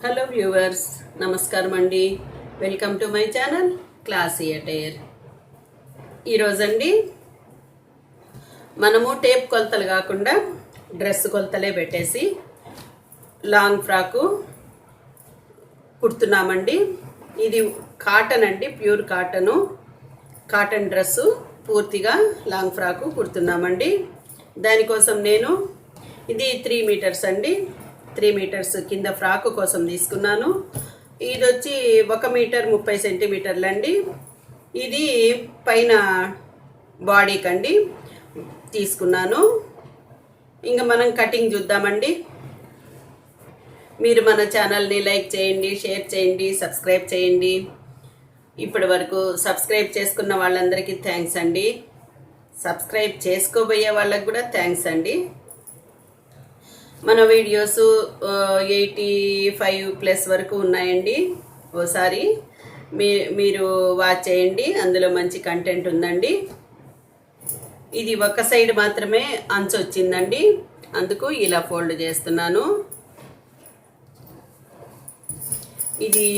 Hello viewers, నమస్కారం అండి. Welcome to my channel classy attire. ఈరోజండి మనము టేప్ కొలతలు కాకుండా డ్రెస్ కొలతలే పెట్టేసి లాంగ్ ఫ్రాకు కుడుతున్నామండి. ఇది కాటన్ అండి, ప్యూర్ కాటన్ డ్రెస్సు పూర్తిగా లాంగ్ ఫ్రాకు కుడుతున్నామండి. దానికోసం నేను ఇది 3 మీటర్స్ అండి, 3 మీటర్స్ కింద ఫ్రాకు కోసం తీసుకున్నాను. ఇది వచ్చి 1 మీటర్ 30 సెంటీమీటర్లు అండి. ఇది పైన బాడీకి అండి తీసుకున్నాను. ఇంకా మనం కటింగ్ చూద్దామండి. మీరు మన ఛానల్ని లైక్ చేయండి, షేర్ చేయండి, సబ్స్క్రైబ్ చేయండి. ఇప్పటి వరకు సబ్స్క్రైబ్ చేసుకున్న వాళ్ళందరికీ థ్యాంక్స్ అండి. సబ్స్క్రైబ్ చేసుకోబోయే వాళ్ళకి కూడా థ్యాంక్స్ అండి. మన వీడియోస్ 85+ వరకు ఉన్నాయండి. ఓసారి మీరు వాచ్ చేయండి, అందులో మంచి కంటెంట్ ఉందండి. ఇది ఒక సైడ్ మాత్రమే అంచు వచ్చిందండి, అందుకు ఇలా ఫోల్డ్ చేస్తున్నాను. ఇది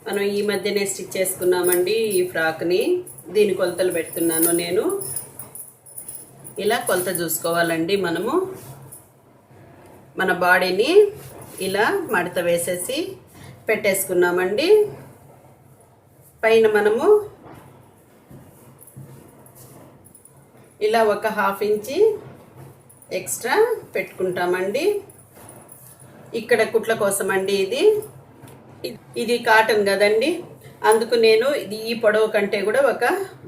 మనం ఈ మధ్యనే స్టిచ్ చేసుకున్నామండి ఈ ఫ్రాక్ని. దీని కొలతలు పెడుతున్నాను నేను. ఇలా కొలత చూసుకోవాలండి. మనము మన బాడీని ఇలా మడత వేసేసి పెట్టేసుకున్నామండి. పైన మనము ఇలా ఒక 1/2 ఇంచి ఎక్స్ట్రా పెట్టుకుంటామండి. ఇక్కడ కుట్ల కోసం అండి. ఇది కాటన్ కదండి, అందుకు నేను ఈ పొడవు కంటే కూడా ఒక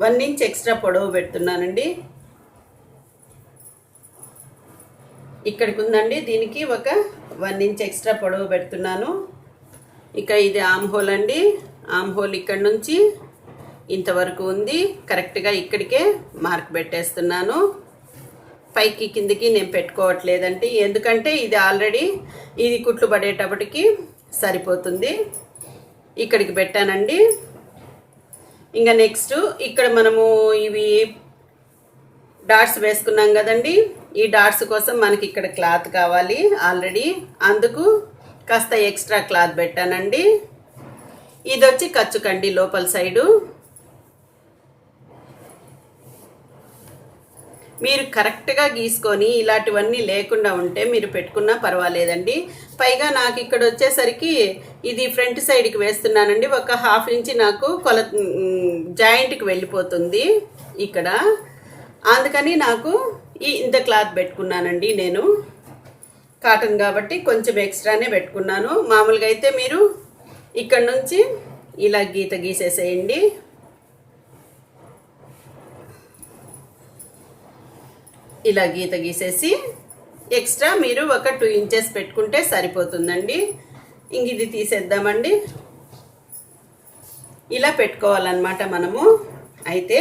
1 ఇంచ్ ఎక్స్ట్రా పొడవు పెడుతున్నానండి. ఇక్కడికి ఉందండి, దీనికి ఒక 1 ఇంచ్ ఎక్స్ట్రా పొడవు పెడుతున్నాను. ఇక ఇది ఆమ్ హోల్ అండి. ఆమ్ హోల్ ఇక్కడ నుంచి ఇంతవరకు ఉంది. కరెక్ట్గా ఇక్కడికే మార్క్ పెట్టేస్తున్నాను. పైకి కిందికి నేను పెట్టుకోవట్లేదండి, ఎందుకంటే ఇది ఆల్రెడీ ఇది కుట్లు పడేటప్పటికి సరిపోతుంది. ఇక్కడికి పెట్టానండి. ఇంకా నెక్స్ట్ ఇక్కడ మనము ఇవి డాట్స్ వేసుకున్నాం కదండి. ఈ డాట్స్ కోసం మనకి ఇక్కడ క్లాత్ కావాలి ఆల్రెడీ, అందుకు కాస్త ఎక్స్ట్రా క్లాత్ పెట్టానండి. ఇది వచ్చి ఖర్చుకండి లోపల సైడు. మీరు కరెక్ట్గా గీసుకొని ఇలాంటివన్నీ లేకుండా ఉంటే మీరు పెట్టుకున్నా పర్వాలేదండి. పైగా నాకు ఇక్కడ వచ్చేసరికి ఇది ఫ్రంట్ సైడ్కి వేస్తున్నానండి. ఒక 1/2 ఇంచి నాకు జాయింట్కి వెళ్ళిపోతుంది ఇక్కడ, అందుకని నాకు ఇంత క్లాత్ పెట్టుకున్నానండి. నేను కాటన్ కాబట్టి కొంచెం ఎక్స్ట్రానే పెట్టుకున్నాను. మామూలుగా అయితే మీరు ఇక్కడ నుంచి ఇలా గీసేసేయండి. ఇలా గీసేసి ఎక్స్ట్రా మీరు ఒక 2 ఇంచెస్ పెట్టుకుంటే సరిపోతుందండి. ఇంక ఇది తీసేద్దామండి. ఇలా పెట్టుకోవాలన్నమాట మనము. అయితే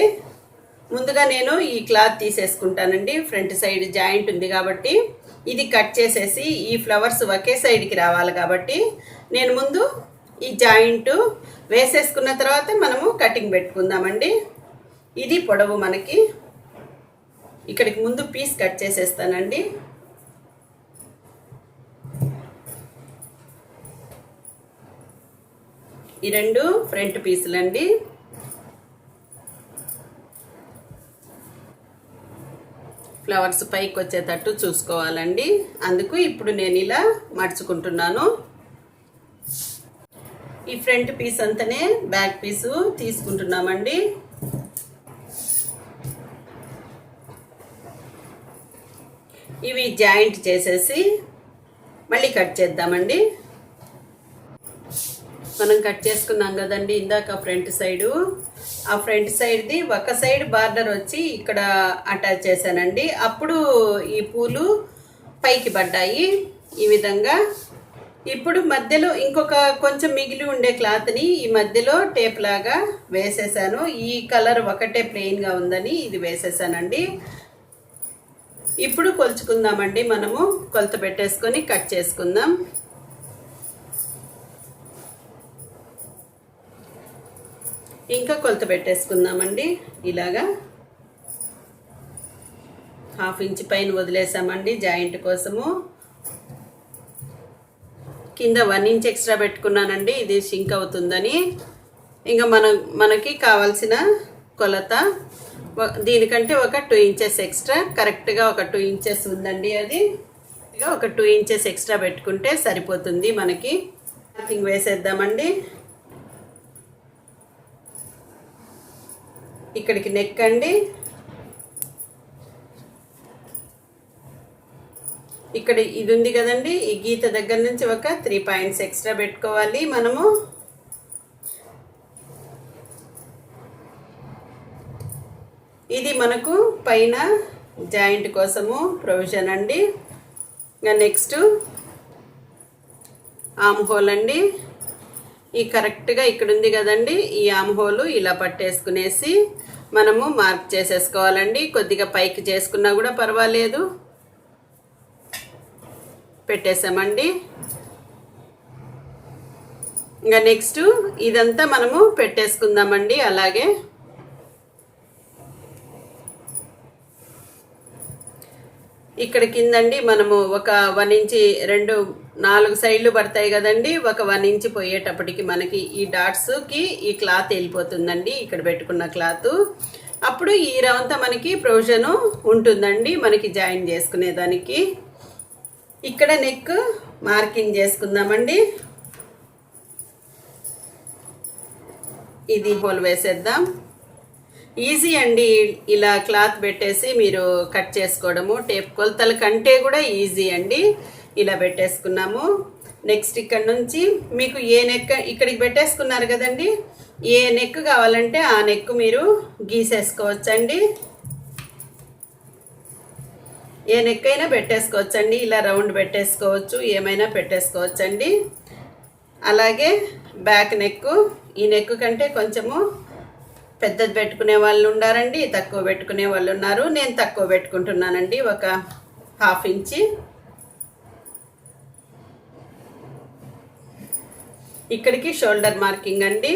ముందుగా నేను ఈ క్లాత్ తీసేసుకుంటానండి. ఫ్రంట్ సైడ్ జాయింట్ ఉంది కాబట్టి ఇది కట్ చేసేసి ఈ ఫ్లవర్స్ ఒకే సైడ్కి రావాలి కాబట్టి నేను ముందు ఈ జాయింట్ వేసేసుకున్న తర్వాత మనము కటింగ్ పెట్టుకుందామండి. ఇది పొడవు మనకి. ఇక్కడికి ముందు పీస్ కట్ చేసేస్తానండి. ఈ 2 ఫ్రంట్ పీసులండి. ఫ్లవర్స్ పైకి వచ్చేటట్టు చూసుకోవాలండి, అందుకు ఇప్పుడు నేను ఇలా మడుచుకుంటున్నాను. ఈ ఫ్రంట్ పీస్ అంతనే బ్యాక్ పీసు తీసుకుంటున్నామండి. ఇవి జాయింట్ చేసేసి మళ్ళీ కట్ చేద్దామండి. మనం కట్ చేసుకున్నాం కదండి ఇందాక ఫ్రంట్ సైడు. ఆ ఫ్రంట్ సైడ్ది ఒక సైడ్ బార్డర్ వచ్చి ఇక్కడ అటాచ్ చేశానండి. అప్పుడు ఈ పూలు పైకి పడ్డాయి ఈ విధంగా. ఇప్పుడు మధ్యలో ఇంకొక కొంచెం మిగిలి ఉండే క్లాత్ని ఈ మధ్యలో టేప్ లాగా వేసేసాను. ఈ కలర్ ఒకటే ప్లెయిన్గా ఉందని ఇది వేసేసానండి. ఇప్పుడు కొలుచుకుందామండి. మనము కొలత పెట్టేసుకొని కట్ చేసుకుందాం. ఇంకా కొలత పెట్టేసుకుందామండి. ఇలాగా 1/2 ఇంచ్ పైన వదిలేసామండి జాయింట్ కోసము. కింద 1 ఇంచ్ ఎక్స్ట్రా పెట్టుకున్నానండి, ఇది షింక్ అవుతుందని. ఇంకా మనకి కావాల్సిన కొలత దీనికంటే ఒక 2 ఇంచెస్ ఎక్స్ట్రా, కరెక్ట్గా ఒక 2 ఇంచెస్ ఉందండి. అది ఒక 2 ఇంచెస్ ఎక్స్ట్రా పెట్టుకుంటే సరిపోతుంది మనకి. మార్కింగ్ వేసేద్దామండి. ఇక్కడికి నెక్ అండి, ఇక్కడ ఇది ఉంది కదండి, ఈ గీత దగ్గర నుంచి ఒక 3 పాయింట్స్ ఎక్స్ట్రా పెట్టుకోవాలి మనము. ఇది మనకు పైన జాయింట్ కోసము ప్రొవిజన్ అండి. ఇంకా నెక్స్ట్ ఆమ్ హోల్ అండి. ఈ కరెక్ట్గా ఇక్కడ ఉంది కదండి, ఈ ఆమ్ హోల్ ఇలా పట్టేసుకునేసి మనము మార్క్ చేసేసుకోవాలండి. కొద్దిగా పైకి చేసుకున్నా కూడా పర్వాలేదు. పెట్టేసామండి. ఇంకా నెక్స్ట్ ఇదంతా మనము పెట్టేసుకుందామండి. అలాగే ఇక్కడ కిందండి మనము ఒక 1 ఇంచి 4 సైడ్లు పడతాయి కదండి, ఒక 1 ఇంచి పోయేటప్పటికి మనకి ఈ డాట్స్కి ఈ క్లాత్ వెళ్ళిపోతుందండి, ఇక్కడ పెట్టుకున్న క్లాత్. అప్పుడు ఈ రవంతా మనకి ప్రొవిజన్ ఉంటుందండి మనకి జాయిన్ చేసుకునేదానికి. ఇక్కడ నెక్ మార్కింగ్ చేసుకుందామండి. ఇది హోల్ వేసేద్దాం. ఈజీ అండి, ఇలా క్లాత్ పెట్టేసి మీరు కట్ చేసుకోవడము. టేప్ కొలతల కంటే కూడా ఈజీ అండి. ఇలా పెట్టేసుకున్నాము. నెక్స్ట్ ఇక్కడ నుంచి మీకు ఏ నెక్ ఇక్కడికి పెట్టేసుకున్నారు కదండి, ఏ నెక్ కావాలంటే ఆ నెక్ మీరు గీసేసుకోవచ్చండి. ఏ నెక్ అయినా పెట్టేసుకోవచ్చండి, ఇలా రౌండ్ పెట్టేసుకోవచ్చు, ఏమైనా పెట్టేసుకోవచ్చండి. అలాగే బ్యాక్ నెక్, ఈ నెక్ కంటే కొంచెము పెద్దది పెట్టుకునే వాళ్ళు ఉన్నారండి, తక్కువ పెట్టుకునే వాళ్ళు ఉన్నారు. నేను తక్కువ పెట్టుకుంటున్నానండి, ఒక 1/2 ఇంచి. ఇక్కడికి షోల్డర్ మార్కింగ్ అండి.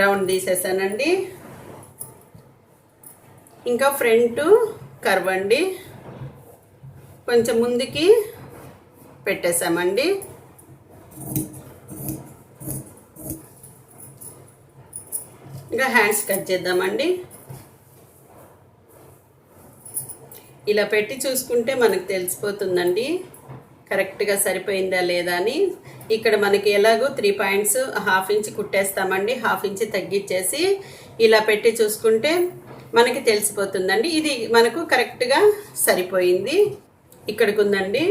రౌండ్ తీసేసానండి. ఇంకా ఫ్రంట్ కర్వ్ అండి, కొంచెం ముందుకి పెట్టేసామండి. ఇంకా హ్యాండ్స్ కట్ చేద్దామండి. ఇలా పెట్టి చూసుకుంటే మనకు తెలిసిపోతుందండి కరెక్ట్గా సరిపోయిందా లేదా అని. ఇక్కడ మనకి ఎలాగో 3 పాయింట్స్ 1/2 ఇంచ్ కుట్టేస్తామండి. 1/2 ఇంచ్ తగ్గించేసి ఇలా పెట్టి చూసుకుంటే మనకి తెలిసిపోతుందండి. ఇది మనకు కరెక్ట్గా సరిపోయింది. ఇక్కడికి ఉందండి.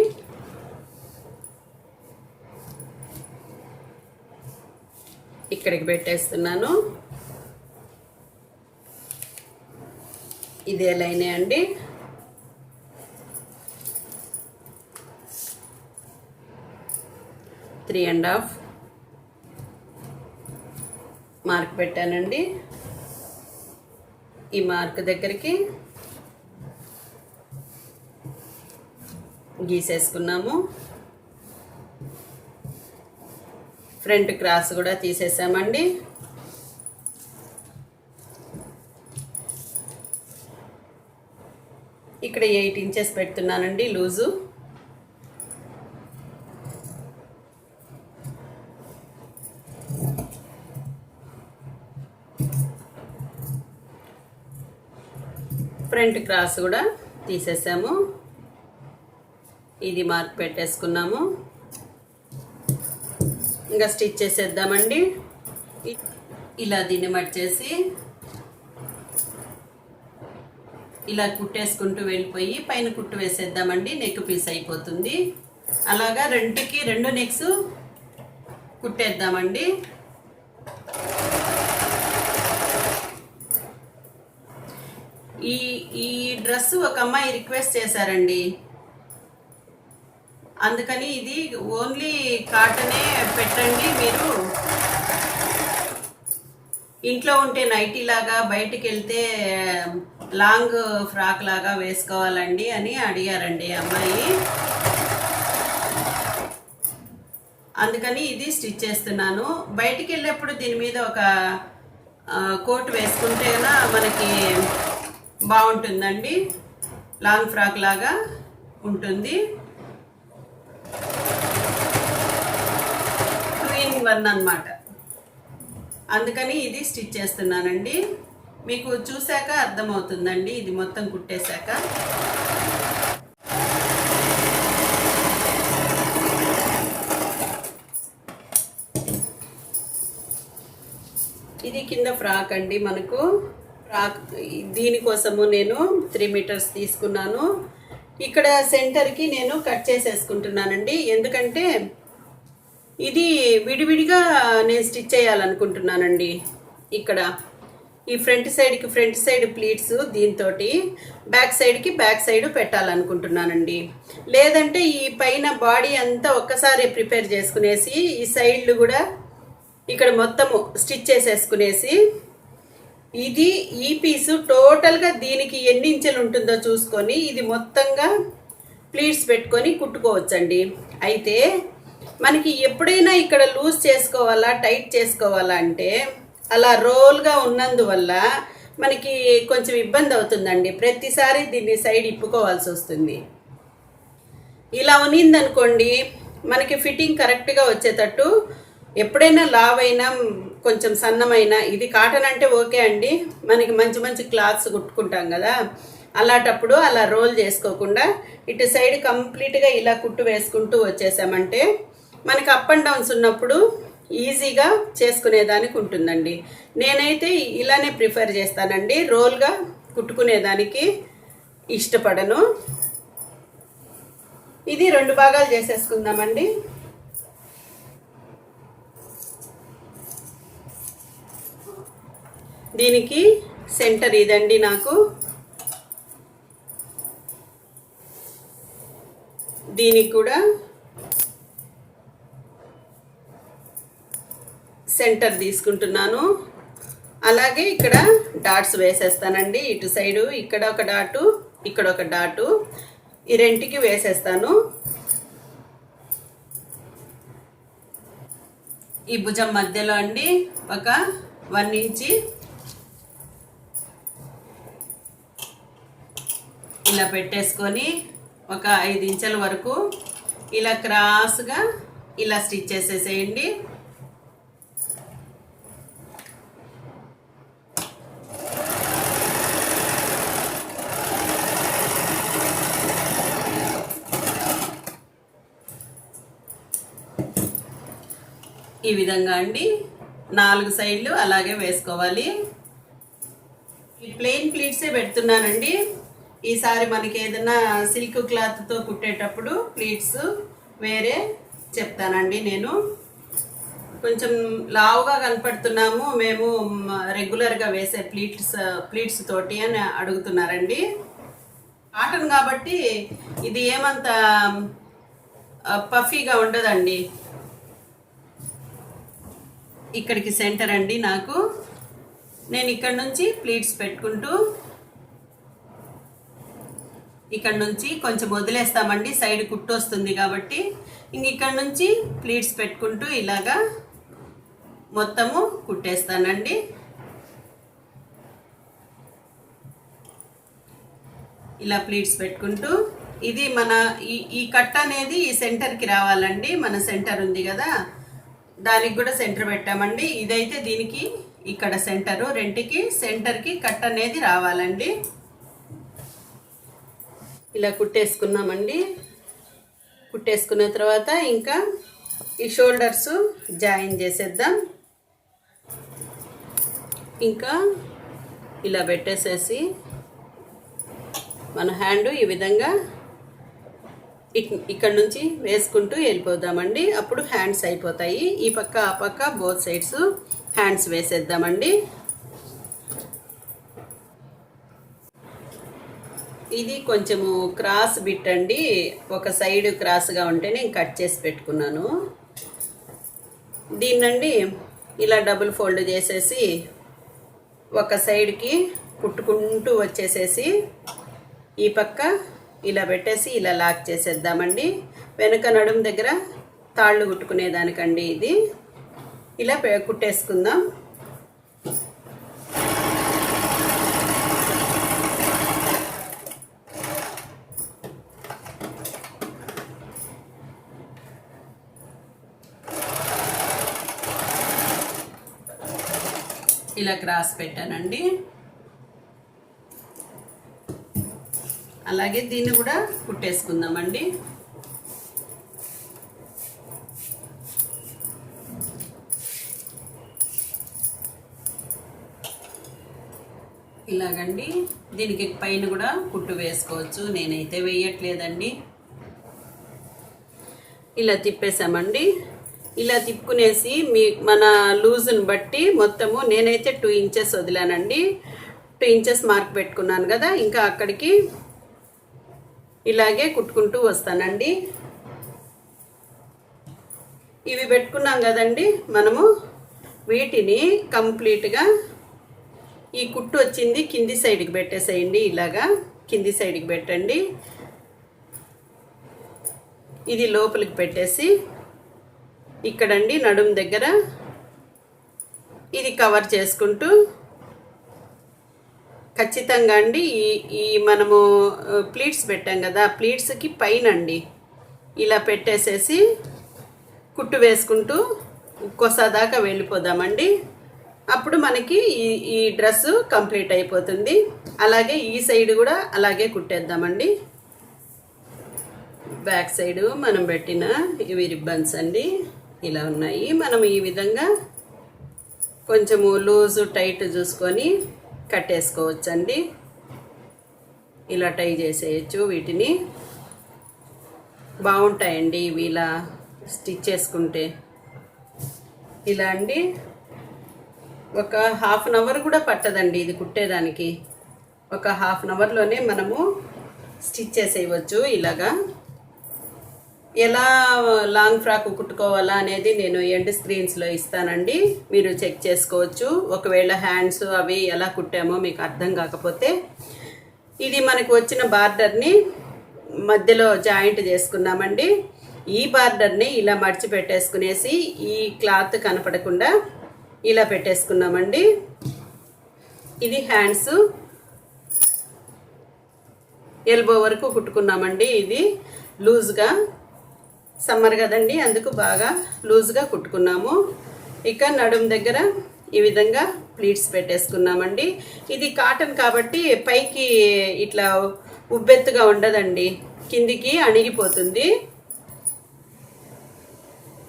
ఇక్కడికి పెట్టేస్తున్నాను. ఇదే లైనే అండి. త్రీ అండ్ హాఫ్ మార్క్ పెట్టానండి. ఈ మార్క్ దగ్గరికి గీసేసుకున్నాము. ఫ్రంట్ క్రాస్ కూడా తీసేసామండి. ఇక్కడ 8 ఇంచెస్ పెడుతున్నానండి లూజు. ఫ్రంట్ క్రాస్ కూడా తీసేసాము. ఇది మార్క్ పెట్టేసుకున్నాము. ఇంకా స్టిచ్ చేసేద్దామండి. ఇలా దీన్ని మర్చేసి ఇలా కుట్టేసుకుంటూ వెళ్ళిపోయి పైన కుట్టు వేసేద్దామండి. నెక్ పీస్ అయిపోతుంది. అలాగా రెండు నెక్స్ కుట్టేద్దామండి. ఈ డ్రెస్ ఒక అమ్మాయి రిక్వెస్ట్ చేశారండి, అందుకని ఇది ఓన్లీ కాటనే పెట్టండి, మీరు ఇంట్లో ఉంటే నైటీ లాగా బయటికి వెళ్తే లాంగ్ ఫ్రాక్ లాగా వేసుకోవాలండి అని అడిగారండి అమ్మాయి. అందుకని ఇది స్టిచ్ చేస్తున్నాను. బయటికి వెళ్ళేప్పుడు దీని మీద ఒక కోట్ వేసుకుంటేనా మనకి బాగుంటుందండి. లాంగ్ ఫ్రాక్ లాగా ఉంటుంది. 2-in-1 అన్నమాట. అందుకని ఇది స్టిచ్ చేస్తున్నానండి. మీకు చూశాక అర్థమవుతుందండి ఇది మొత్తం కుట్టేశాక. ఇది కింద ఫ్రాక్ అండి. మనకు ఫ్రాక్ దీనికోసము నేను 3 మీటర్స్ తీసుకున్నాను. ఇక్కడ సెంటర్కి నేను కట్ చేసేసుకుంటున్నానండి. ఎందుకంటే ఇది విడివిడిగా నేను స్టిచ్ చేయాలనుకుంటున్నానండి. ఇక్కడ ఈ ఫ్రంట్ సైడ్ ప్లీట్స్ దీంతో బ్యాక్ సైడ్ పెట్టాలనుకుంటున్నానండి. లేదంటే ఈ పైన బాడీ అంతా ఒక్కసారి ప్రిపేర్ చేసుకునేసి ఈ సైడ్లు కూడా ఇక్కడ మొత్తము స్టిచ్ చేసేసుకునేసి ఈ పీసు టోటల్గా దీనికి ఎన్ని ఇంచెలు ఉంటుందో చూసుకొని ఇది మొత్తంగా ప్లీట్స్ పెట్టుకొని కుట్టుకోవచ్చండి. అయితే మనకి ఎప్పుడైనా ఇక్కడ లూజ్ చేసుకోవాలా టైట్ చేసుకోవాలా అంటే అలా రోల్గా ఉన్నందువల్ల మనకి కొంచెం ఇబ్బంది అవుతుందండి. ప్రతిసారి దీన్ని సైడ్ ఇప్పుకోవాల్సి వస్తుంది. ఇలా ఉన్నిందనుకోండి మనకి ఫిట్టింగ్ కరెక్ట్గా వచ్చేటట్టు ఎప్పుడైనా లావ్ అయినా కొంచెం సన్నమైనా, ఇది కాటన్ అంటే ఓకే అండి, మనకి మంచి క్లాత్స్ కుట్టుకుంటాం కదా, అలాంటప్పుడు అలా రోల్ చేసుకోకుండా ఇటు సైడ్ కంప్లీట్గా ఇలా కుట్టు వేసుకుంటూ వచ్చేసామంటే మనకి అప్ అండ్ డౌన్స్ ఉన్నప్పుడు ఈజీగా చేసుకునేదానికి ఉంటుందండి. నేనైతే ఇలానే ప్రిఫర్ చేస్తానండి, రోల్గా కుట్టుకునేదానికి ఇష్టపడను. ఇది 2 భాగాలు చేసేసుకుందామండి. దీనికి సెంటర్ ఇదండి. నాకు దీనికి కూడా సెంటర్ తీసుకుంటున్నాను. అలాగే ఇక్కడ డాట్స్ వేసేస్తానండి. ఇటు సైడు ఇక్కడ ఒక డాటు, ఇక్కడ ఒక డాటు, ఈ రెంటికి వేసేస్తాను. ఈ భుజం మధ్యలో అండి ఒక 1 ఇంచి ఇలా పెట్టేసుకొని ఒక 5 ఇంచుల వరకు ఇలా క్రాస్గా ఇలా స్టిచ్ చేసేసేయండి. ఈ విధంగా అండి 4 సైడ్లు అలాగే వేసుకోవాలి. ఈ ప్లెయిన్ ప్లీట్సే పెడుతున్నానండి. ఈసారి మనకి ఏదైనా సిల్క్ క్లాత్తో కుట్టేటప్పుడు ప్లీట్స్ వేరే చెప్తానండి. నేను కొంచెం లావుగా కనపడుతున్నాము మేము రెగ్యులర్గా వేసే ప్లీట్స్ తోటి అని అడుగుతున్నారండి. కాటన్ కాబట్టి ఇది ఏమంత పఫీగా ఉండదండి. ఇక్కడికి సెంటర్ అండి నాకు. నేను ఇక్కడ నుంచి ప్లీట్స్ పెట్టుకుంటూ ఇక్కడ నుంచి కొంచెం వదిలేస్తామండి, సైడ్ కుట్టు వస్తుంది కాబట్టి. ఇక్కడ నుంచి ప్లీట్స్ పెట్టుకుంటూ ఇలాగా మొత్తము కుట్టేస్తానండి. ఇలా ప్లీట్స్ పెట్టుకుంటూ ఇది మన ఈ కట్ అనేది ఈ సెంటర్కి రావాలండి. మన సెంటర్ ఉంది కదా, దానికి కూడా సెంటర్ పెట్టామండి. ఇదైతే దీనికి ఇక్కడ సెంటరు, రెంటికి సెంటర్కి కట్ అనేది రావాలండి. ఇలా కుట్టేసుకున్నామండి. కుట్టేసుకున్న తర్వాత ఇంకా ఈ షోల్డర్స్ జాయిన్ చేసేద్దాం. ఇంకా ఇలా పెట్టేసేసి మన హ్యాండ్ ఈ విధంగా ఇక్కడ నుంచి వేసుకుంటూ వెళ్ళిపోదామండి. అప్పుడు హ్యాండ్స్ అయిపోతాయి. ఈ పక్క ఆ పక్క బోత్ సైడ్స్ హ్యాండ్స్ వేసేద్దామండి. ఇది కొంచెము క్రాస్ బిట్ అండి, ఒక సైడ్ క్రాస్గా ఉంటే నేను కట్ చేసి పెట్టుకున్నాను. దీన్నండి ఇలా డబుల్ ఫోల్డ్ చేసేసి ఒక సైడ్కి కుట్టుకుంటూ వచ్చేసేసి ఈ పక్క ఇలా పెట్టేసి ఇలా లాక్ చేసేద్దామండి. వెనక నడుము దగ్గర తాళ్ళు కుట్టుకునేదానికండి ఇది. ఇలా కుట్టేసుకుందాం. ఇలా క్రాస్ పెట్టానండి. అలాగే దీన్ని కూడా కుట్టేసుకుందామండి. ఇలాగండి. దీనికి పైన కూడా కుట్టు వేసుకోవచ్చు, నేనైతే వేయట్లేదండి. ఇలా తిప్పేసామండి. ఇలా తిప్పుకునేసి మన లూజ్ని బట్టి మొత్తము నేనైతే 2 ఇంచెస్ వదిలానండి. 2 ఇంచెస్ మార్క్ పెట్టుకున్నాను కదా, ఇంకా అక్కడికి ఇలాగే కుట్టుకుంటూ వస్తానండి. ఇవి పెట్టుకున్నాం కదండి, మనము వీటిని కంప్లీట్గా ఈ కుట్టు వచ్చింది కింది సైడ్కి పెట్టేసేయండి. ఇలాగా కింది సైడ్కి పెట్టండి. ఇది లోపలికి పెట్టేసి ఇక్కడండి నడుము దగ్గర ఇది కవర్ చేసుకుంటూ ఖచ్చితంగా అండి ఈ మనము ప్లీట్స్ పెట్టాం కదా, ప్లీట్స్కి పైన అండి ఇలా పెట్టేసేసి కుట్టు వేసుకుంటూ కొస దాకా వెళ్ళిపోదామండి. అప్పుడు మనకి ఈ డ్రెస్ కంప్లీట్ అయిపోతుంది. అలాగే ఈ సైడ్ కూడా అలాగే కుట్టేద్దామండి. బ్యాక్ సైడ్ మనం పెట్టిన ఇవి రిబ్బన్స్ అండి ఇలా ఉన్నాయి. మనం ఈ విధంగా కొంచెము లూజు టైట్ చూసుకొని కట్టేసుకోవచ్చండి. ఇలా టై చేసేయచ్చు. వీటిని బాగుంటాయండి ఇవి ఇలా స్టిచ్ చేసుకుంటే. ఇలా అండి ఒక 1/2 అవర్ కూడా పట్టదండి ఇది కుట్టేదానికి. ఒక 1/2 అవర్లోనే మనము స్టిచ్ చేసేయవచ్చు. ఇలాగా ఎలా లాంగ్ ఫ్రాక్ కుట్టుకోవాలా అనేది నేను ఎండ్ స్క్రీన్స్లో ఇస్తానండి, మీరు చెక్ చేసుకోవచ్చు. ఒకవేళ హ్యాండ్స్ అవి ఎలా కుట్టామో మీకు అర్థం కాకపోతే. ఇది మనకు వచ్చిన బార్డర్ని మధ్యలో జాయింట్ చేసుకున్నామండి. ఈ బార్డర్ని ఇలా మడిచి పెట్టేసుకునేసి ఈ క్లాత్ కనపడకుండా ఇలా పెట్టేసుకున్నామండి. ఇది హ్యాండ్స్ ఎల్బో వరకు కుట్టుకున్నామండి. ఇది లూజ్గా సమ్మర్ కదండి, అందుకు బాగా లూజ్గా కుట్టుకున్నాము. ఇక నడుము దగ్గర ఈ విధంగా ప్లీట్స్ పెట్టేసుకున్నామండి. ఇది కాటన్ కాబట్టి పైకి ఇట్లా ఉబ్బెత్తుగా ఉండదండి, కిందికి అణిగిపోతుంది.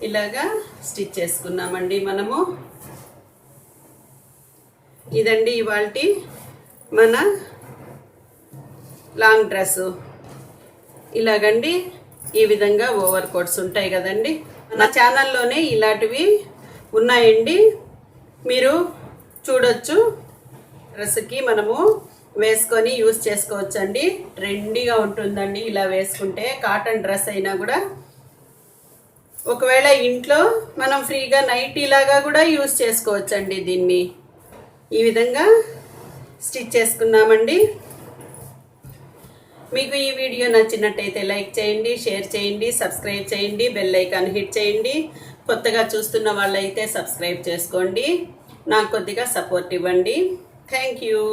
ఇలాగా స్టిచ్ చేసుకున్నామండి మనము. ఇదండి ఇవాల్టి మన లాంగ్ డ్రెస్సు. ఇలాగండి ఈ విధంగా ఓవర్ కోట్స్ ఉంటాయి కదండి. నా ఛానల్లోనే ఇలాంటివి ఉన్నాయండి, మీరు చూడొచ్చు. డ్రెస్కి మనము వేసుకొని యూజ్ చేసుకోవచ్చండి. ట్రెండీగా ఉంటుందండి ఇలా వేసుకుంటే. కాటన్ డ్రెస్ అయినా కూడా ఒకవేళ ఇంట్లో మనం ఫ్రీగా నైటీలాగా కూడా యూజ్ చేసుకోవచ్చండి. దీన్ని ఈ విధంగా స్టిచ్ చేసుకున్నామండి. మీకు ఈ వీడియో నచ్చినట్టయితే లైక్ చేయండి, షేర్ చేయండి, సబ్స్క్రైబ్ చేయండి, బెల్ ఐకాన్ హిట్ చేయండి. కొత్తగా చూస్తున్న వాళ్ళైతే సబ్స్క్రైబ్ చేసుకోండి, నాకు కొద్దిగా సపోర్ట్ ఇవ్వండి. Thank you.